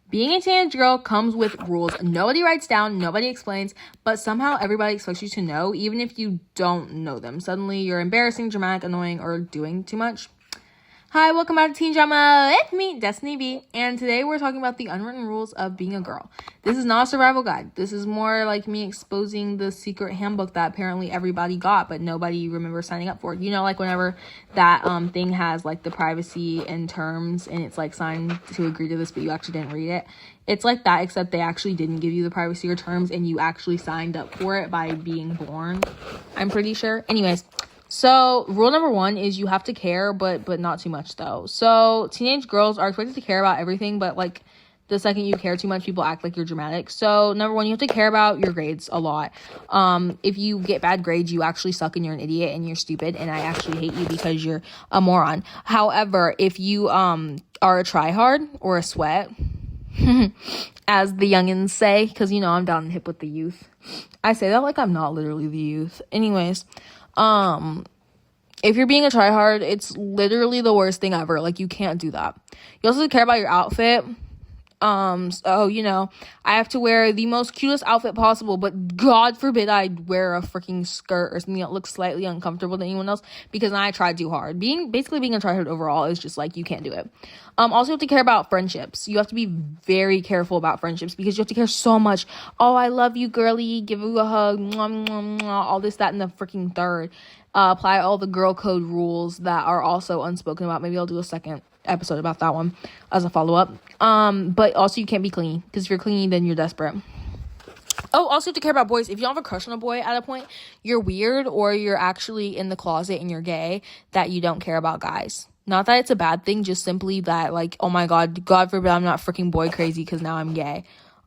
Being a teenage girl comes with rules. Nobody writes down, nobody explains, but somehow everybody expects you to know, even if you don't know them. Suddenly, you're embarrassing, dramatic, annoying, or doing too much. Hi, welcome back to Teen Drama with me, Destiny B, and today we're talking about the unwritten rules of being a girl. This is not a survival guide. This is more like me exposing the secret handbook that apparently everybody got, but nobody remembers signing up for. You know, like whenever that thing has like the privacy and terms, and it's like signed to agree to this, but you actually didn't read it. It's like that, except they actually didn't give you the privacy or terms, and you actually signed up for it by being born, I'm pretty sure. Anyways. So, rule number 1 is you have to care, but not too much, though. So, teenage girls are expected to care about everything, but, like, the second you care too much, people act like you're dramatic. So, number 1, you have to care about your grades a lot. If you get bad grades, you actually suck and you're an idiot and you're stupid, and I actually hate you because you're a moron. However, if you are a tryhard or a sweat, as the youngins say, because, you know, I'm down and hip with the youth. I say that like I'm not literally the youth. Anyways, if you're being a tryhard, it's literally the worst thing ever. Like, you can't do that. You also have to care about your outfit. So, you know, I have to wear the most cutest outfit possible, but God forbid I wear a freaking skirt or something that looks slightly uncomfortable to anyone else, because then I tried too hard. Being a tryhard overall is just like, you can't do it. Also, you have to care about friendships. You have to be very careful about friendships because you have to care so much. Oh, I love you, girly. Give you a hug. Mwah, mwah, mwah, all this, that, and the freaking third. Apply all the girl code rules that are also unspoken about. Maybe I'll do a second episode about that one as a follow-up. But also you can't be clingy, because if you're clingy, then you're desperate. Oh, also you have to care about boys. If you don't have a crush on a boy at a point, you're weird, or you're actually in the closet and you're gay, that you don't care about guys. Not that it's a bad thing, just simply that, like, oh my God forbid I'm not freaking boy crazy because now I'm gay.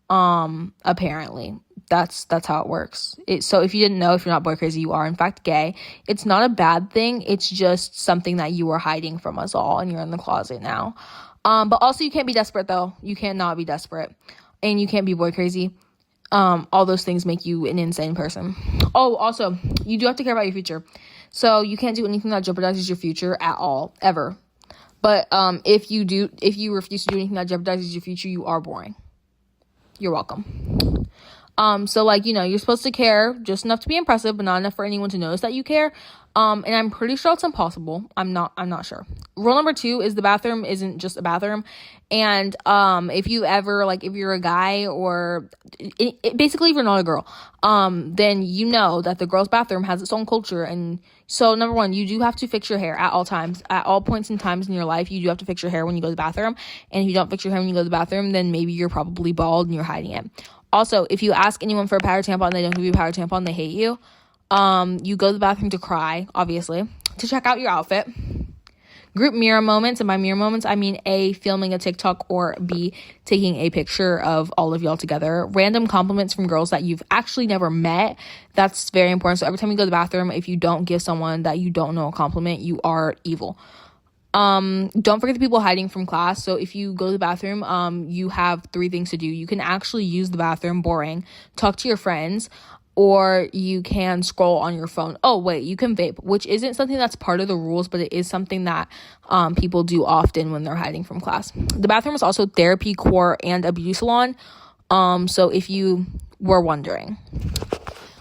Apparently. That's how it works. So if you didn't know, if you're not boy crazy, you are in fact gay. It's not a bad thing. It's just something that you were hiding from us all, and you're in the closet now. But also you can't be desperate, though. You cannot be desperate, and you can't be boy crazy. All those things make you an insane person. Oh, also, you do have to care about your future. So you can't do anything that jeopardizes your future at all, ever. But if you refuse to do anything that jeopardizes your future, you are boring. You're welcome. So, like, you know, you're supposed to care just enough to be impressive, but not enough for anyone to notice that you care. And I'm pretty sure it's impossible. I'm not sure. Rule number 2 is the bathroom isn't just a bathroom. And, if you ever, like, if you're a guy, or basically if you're not a girl, then you know that the girl's bathroom has its own culture. And so, number 1, you do have to fix your hair at all times. At all points and times in your life, you do have to fix your hair when you go to the bathroom. And if you don't fix your hair when you go to the bathroom, then maybe you're probably bald and you're hiding it. Also, if you ask anyone for a powder tampon and they don't give you a powder tampon, they hate you. You go to the bathroom to cry, obviously, to check out your outfit. Group mirror moments, and by mirror moments, I mean A, filming a TikTok, or B, taking a picture of all of y'all together. Random compliments from girls that you've actually never met. That's very important. So every time you go to the bathroom, if you don't give someone that you don't know a compliment, you are evil. Don't forget the people hiding from class. So if you go to the bathroom, you have 3 things to do. You can actually use the bathroom, boring, talk to your friends, or you can scroll on your phone. Oh, wait, you can vape, which isn't something that's part of the rules, but it is something that people do often when they're hiding from class. The bathroom is also therapy, court, and a beauty salon. So if you were wondering.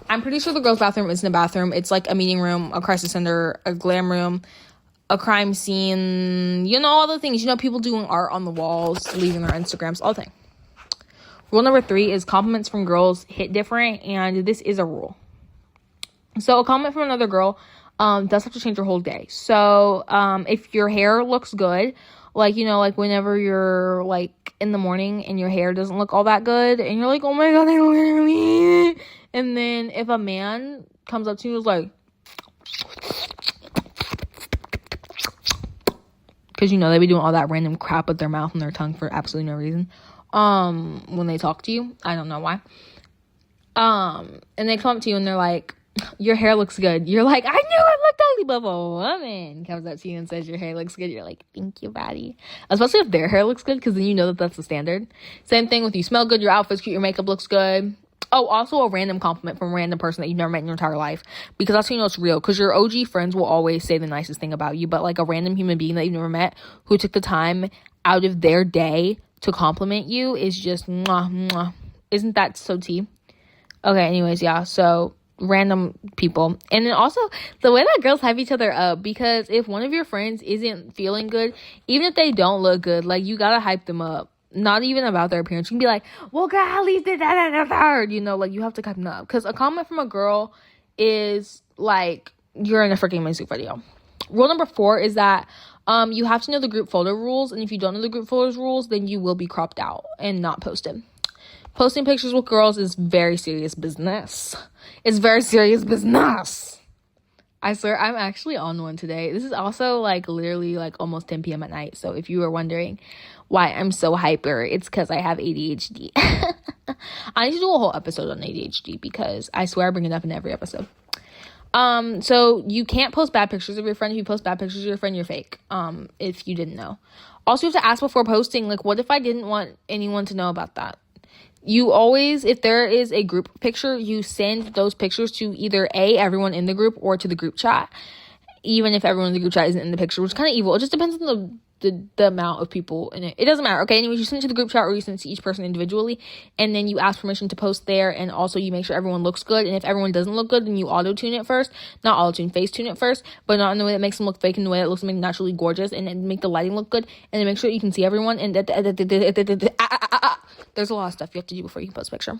I'm pretty sure the girls' bathroom isn't a bathroom. It's like a meeting room, a crisis center, a glam room, a crime scene, you know, all the things, you know, people doing art on the walls, leaving their Instagrams, all the thing. Rule number 3 is compliments from girls hit different, and this is a rule. So a comment from another girl does have to change your whole day. So if your hair looks good, like, you know, like whenever you're like in the morning and your hair doesn't look all that good, and you're like, oh my God, I don't hear me. And then if a man comes up to you and is like, because, you know, they be doing all that random crap with their mouth and their tongue for absolutely no reason. When they talk to you, I don't know why. And they come up to you and they're like, your hair looks good. You're like, I knew it looked ugly, but if a woman comes up to you and says your hair looks good, you're like, thank you, buddy. Especially if their hair looks good, because then you know that that's the standard. Same thing with you smell good, your outfit's cute, your makeup looks good. Oh, also a random compliment from a random person that you've never met in your entire life, because that's how you know it's real, because your OG friends will always say the nicest thing about you, but like a random human being that you've never met who took the time out of their day to compliment you is just mwah, mwah. Isn't that so tea? Okay, anyways, yeah, so random people. And then also the way that girls hype each other up, because if one of your friends isn't feeling good, even if they don't look good, like, you gotta hype them up. Not even about their appearance. You can be like, well, girl, at least did that and the third, you know, like, you have to hype them up, because a comment from a girl is like you're in a freaking music video. Rule number 4 is that you have to know the group photo rules, and if you don't know the group photos rules, then you will be cropped out and not posted. Posting pictures with girls is very serious business. It's very serious business. I swear, I'm actually on one today. This is also, like, literally, like, almost 10 p.m. at night. So if you were wondering why I'm so hyper, it's because I have ADHD. I need to do a whole episode on ADHD, because I swear I bring it up in every episode. So you can't post bad pictures of your friend. If you post bad pictures of your friend, you're fake. If you didn't know. Also, you have to ask before posting, like, what if I didn't want anyone to know about that? You always, if there is a group picture, you send those pictures to either everyone in the group, or to the group chat, even if everyone in the group chat isn't in the picture, which is kind of evil. It just depends on the amount of people in it. It doesn't matter. Okay, anyways, you send it to the group chat, or you send it to each person individually, and then you ask permission to post there, and also you make sure everyone looks good. And if everyone doesn't look good, then you auto-tune it first. Not auto-tune, face-tune it first, but not in the way that makes them look fake, in the way that looks them naturally gorgeous, and then make the lighting look good, and then make sure you can see everyone. And there's a lot of stuff you have to do before you can post a picture.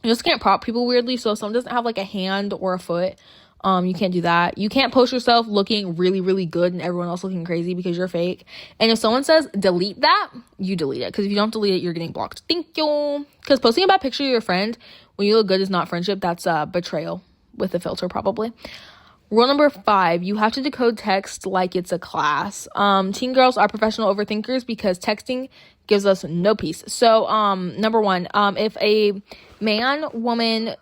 You just can't prop people weirdly. So if someone doesn't have, like, a hand or a foot, you can't do that. You can't post yourself looking really, really good and everyone else looking crazy, because you're fake. And if someone says delete that, you delete it, because if you don't delete it, you're getting blocked. Thank you. Because posting a bad picture of your friend when you look good is not friendship. That's betrayal with a filter, probably. Rule number 5, you have to decode text like it's a class. Teen girls are professional overthinkers, because texting gives us no peace. So, number 1, if a man, woman,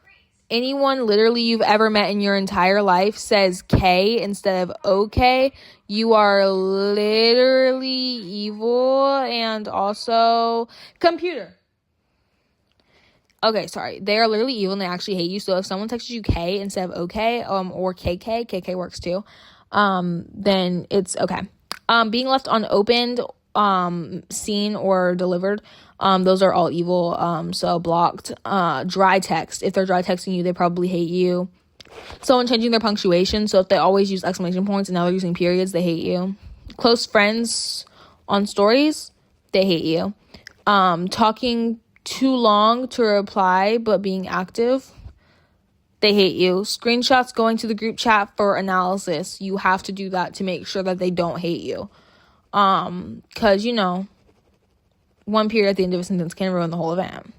anyone literally you've ever met in your entire life says K instead of okay, you are literally evil. And also, computer. Okay, sorry. They are literally evil and they actually hate you. So if someone texts you K instead of okay, or KK works too, then it's okay. Being left unopened, seen, or delivered, those are all evil. So blocked. Dry text. If they're dry texting you, they probably hate you. Someone changing their punctuation. So if they always use exclamation points and now they're using periods, they hate you. Close friends on stories, they hate you. Talking too long to reply but being active, they hate you. Screenshots going to the group chat for analysis, you have to do that to make sure that they don't hate you, because, you know, one period at the end of a sentence can ruin the whole event.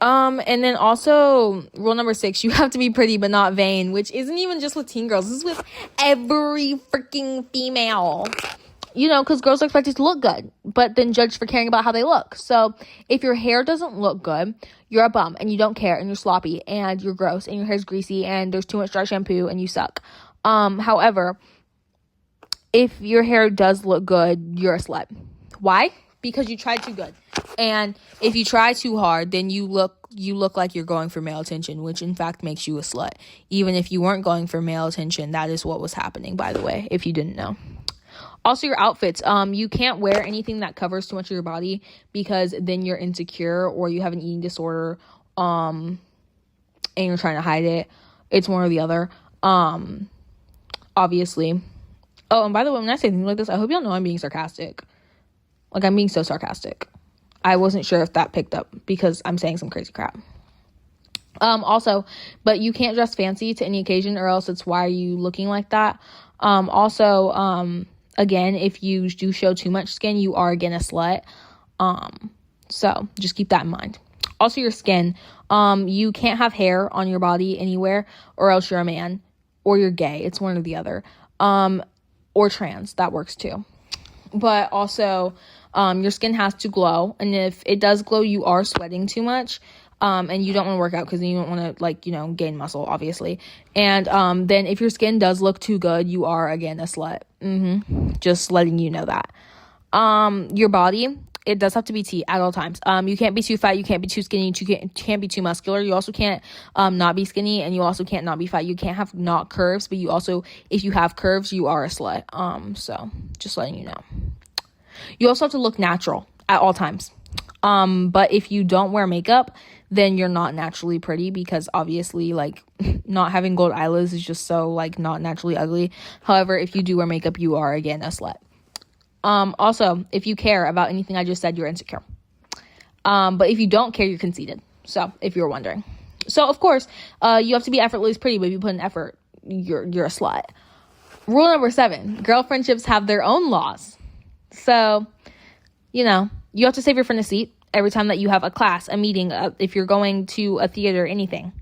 And then also, rule number 6, you have to be pretty but not vain, which isn't even just with teen girls. This is with every freaking female. You know, because girls are expected to look good, but then judged for caring about how they look. So if your hair doesn't look good, you're a bum and you don't care and you're sloppy and you're gross and your hair's greasy and there's too much dry shampoo and you suck. However, if your hair does look good, you're a slut. Why? Because you tried too good. And if you try too hard, then you look like you're going for male attention, which in fact makes you a slut. Even if you weren't going for male attention, that is what was happening, by the way, if you didn't know. Also, your outfits. You can't wear anything that covers too much of your body, because then you're insecure or you have an eating disorder, and you're trying to hide it. It's one or the other. Obviously. Oh, and by the way, when I say things like this, I hope y'all know I'm being sarcastic. Like, I'm being so sarcastic. I wasn't sure if that picked up because I'm saying some crazy crap. Also, but you can't dress fancy to any occasion, or else it's why are you looking like that. Again, if you do show too much skin, you are again a slut. So just keep that in mind. Also, your skin. You can't have hair on your body anywhere, or else you're a man, or you're gay. It's one or the other. Or trans. That works too. But also, your skin has to glow. And if it does glow, you are sweating too much. And you don't want to work out because you don't want to, gain muscle, obviously. And then if your skin does look too good, you are, again, a slut. Just letting you know that. Your body, it does have to be T at all times. You can't be too fat. You can't be too skinny. You can't be too muscular. You also can't not be skinny. And you also can't not be fat. You can't have not curves. But you also, if you have curves, you are a slut. So just letting you know. You also have to look natural at all times. But if you don't wear makeup, then you're not naturally pretty, because obviously, like, not having gold eyelids is just so, like, not naturally ugly. However, if you do wear makeup, you are, again, a slut. Also, if you care about anything I just said, you're insecure. But if you don't care, you're conceited. So, if you're wondering. So, of course, you have to be effortlessly pretty, but if you put in effort, you're a slut. Rule number 7, girl friendships have their own laws. So, you have to save your friend a seat every time that you have a class, a meeting, if you're going to a theater, anything.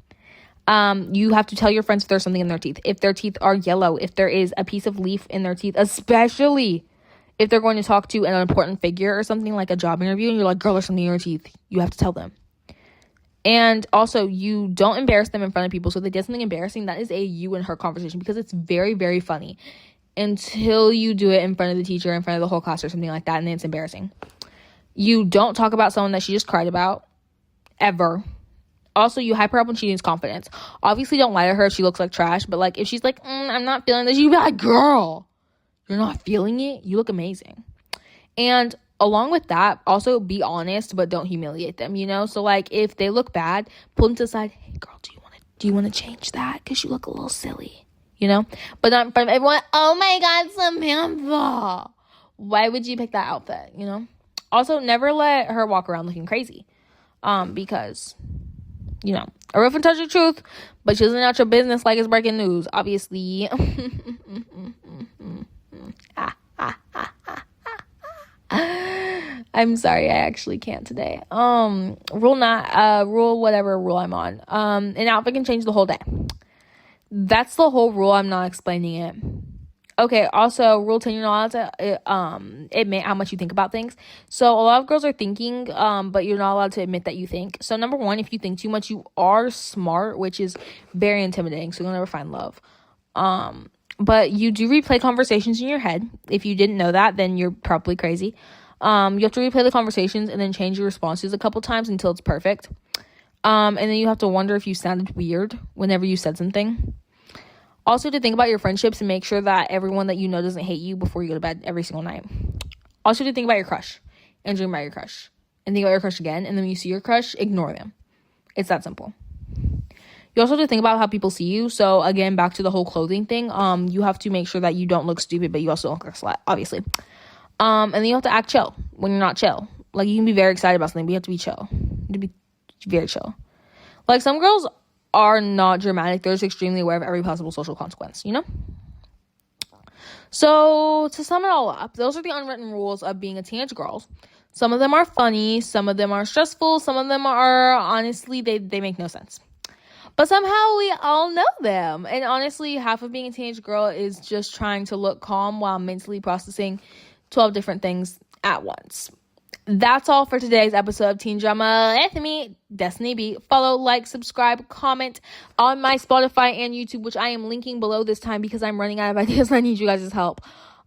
You have to tell your friends if there's something in their teeth. If their teeth are yellow, if there is a piece of leaf in their teeth, especially if they're going to talk to an important figure or something like a job interview, and you're like, girl, there's something in your teeth. You have to tell them. And also, you don't embarrass them in front of people. So if they did something embarrassing, that is a you and her conversation, because it's very, very funny until you do it in front of the teacher, in front of the whole class or something like that, and then it's embarrassing. You don't talk about someone that she just cried about, ever. Also, you hype her up when she needs confidence. Obviously, don't lie to her if she looks like trash, but, like, if she's like, I'm not feeling this, you be like, girl, you're not feeling it? You look amazing. And along with that, also be honest, but don't humiliate them, So, like, if they look bad, pull them to the side. Hey, girl, do you want to change that? Because you look a little silly, But not in front of everyone. Oh, my God, Samantha. Why would you pick that outfit, Also, never let her walk around looking crazy. Because, a rough and touch the truth, but she doesn't out your business like it's breaking news, obviously. I'm sorry, I actually can't today. Rule whatever rule I'm on. An outfit can change the whole day. That's the whole rule. I'm not explaining it. Okay, also, rule 10, you're not allowed to admit how much you think about things. So, a lot of girls are thinking, but you're not allowed to admit that you think. So, number 1, if you think too much, you are smart, which is very intimidating. So, you'll never find love. But you do replay conversations in your head. If you didn't know that, then you're probably crazy. You have to replay the conversations and then change your responses a couple times until it's perfect. And then you have to wonder if you sounded weird whenever you said something. Also, to think about your friendships and make sure that everyone that you know doesn't hate you before you go to bed every single night. Also, to think about your crush and dream about your crush. And think about your crush again. And then when you see your crush, ignore them. It's that simple. You also have to think about how people see you. So, again, back to the whole clothing thing. You have to make sure that you don't look stupid, but you also don't look like a slut, obviously. And then you have to act chill when you're not chill. Like, you can be very excited about something, but you have to be chill. You have to be very chill. Like, some girls are not dramatic. They're just extremely aware of every possible social consequence, So, to sum it all up, those are the unwritten rules of being a teenage girl. Some of them are funny. Some of them are stressful. Some of them are, honestly, they make no sense. But somehow we all know them. And honestly, half of being a teenage girl is just trying to look calm while mentally processing 12 different things at once. That's all for today's episode of Teen Drama with me, Destiny B. Follow, like, subscribe, comment on my Spotify and YouTube, which I am linking below this time because I'm running out of ideas and I need you guys' help.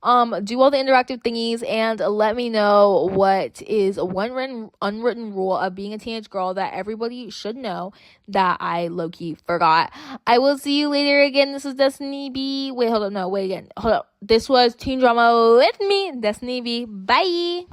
Do all the interactive thingies and let me know what is one unwritten rule of being a teenage girl that everybody should know that I low-key forgot. I will see you later again. This is Destiny B. Hold up. This was Teen Drama with me, Destiny B. Bye.